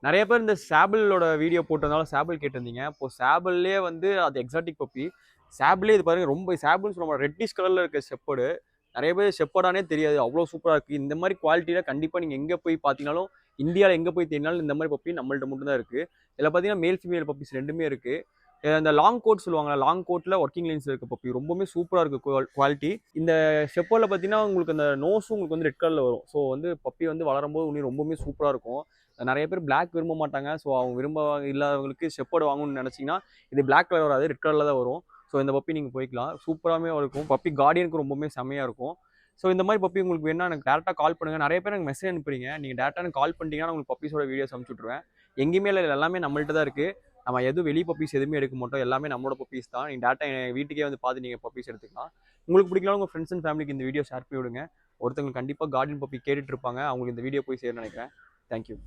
நிறைய பேர் இந்த சாபிளோட வீடியோ போட்டதுனால சாபிள் கேட்டிருந்தீங்க. இப்போ சாபிள்லேயே வந்து அது எக்ஸாட்டிக் பப்பி. சாபிளே இது பாருங்க ரொம்ப சாபிள்னு சொல்ல ரெட்டிஷ் கலர்ல இருக்க ஷெப்பர்டு. நிறைய பேர் ஷெப்பர்டானே தெரியாது. அவ்வளோ சூப்பராக இருக்குது. இந்த மாதிரி குவாலிட்டியில் கண்டிப்பாக நீங்கள் எங்கே போய் பார்த்தீங்கனாலும் இந்தியாவில் எங்கே போய் தேடினாலும் இந்த மாதிரி பப்பி நம்மள்ட்ட மட்டும் தான் இருக்குது. இதில் பார்த்தீங்கன்னா மேல் ஃபீமேல் பப்பீஸ் ரெண்டுமே இருக்குது. இந்த லாங் கோட் சொல்லுவாங்க, லாங் கோட்டில் ஒர்க்கிங் லைன்ஸ் இருக்க பப்பி ரொம்பவுமே சூப்பராக இருக்குது குவாலிட்டி. இந்த ஷெப்பர்டில் பார்த்தீங்கன்னா உங்களுக்கு அந்த நோஸும் உங்களுக்கு வந்து ரெட் கலரில் வரும். ஸோ வந்து பப்பி வந்து வளரும்போது இன்னும் ரொம்பவுமே சூப்பராக இருக்கும். நிறைய பேர் பிளாக் விரும்ப மாட்டாங்க. ஸோ அவங்க விரும்ப இல்லாதவங்களுக்கு ஷெப்பர்டு வாங்கணும்னு நினச்சிங்கன்னா இது பிளாக் கலர் வராது, ரெட் கலரில் தான் வரும். ஸோ இந்த பப்பி நீங்கள் போய்க்கலாம், சூப்பராகவே இருக்கும். பப்பி கார்டியனுக்கு ரொம்பவுமே செம்மையாக இருக்கும். ஸோ இந்த மாதிரி பப்பி உங்களுக்கு வேணா எனக்கு டேரெக்டாக கால் பண்ணுங்கள். நிறைய பேர் எனக்கு மெசேஜ் அனுப்புறீங்க. நீங்கள் டேரெக்டாக எனக்கு கால் பண்ணிட்டீங்கன்னா உங்களுக்கு பப்பீஸோட வீடியோஸ் அனுப்பிச்சு விட்ருவேன். எங்கேயுமே இல்லை, எல்லாமே நம்மள்ட்ட தான் இருக்குது. நம்ம எதுவும் வெளி பப்பீஸ் எதுவுமே எடுக்க மாட்டோம். எல்லாமே நம்மளோட பப்பீஸ் தான். நீங்கள் டேரெக்டாக என் வீட்டுக்கே வந்து பார்த்து நீங்கள் பப்பீஸ் எடுத்துக்கலாம். உங்களுக்கு பிடிக்கலாம் உங்கள் ஃப்ரெண்ட்ஸ் அண்ட் ஃபேமிலிக்கு இந்த வீடியோ ஷேர் பண்ணி விடுங்க. ஒருத்தவங்க கண்டிப்பாக கார்டன் பப்பி கேட்டுட்டு இருப்பாங்க. அவங்களுக்கு இந்த வீடியோ போய் சேரும்னு நினைக்கிறேன். தேங்க்யூ.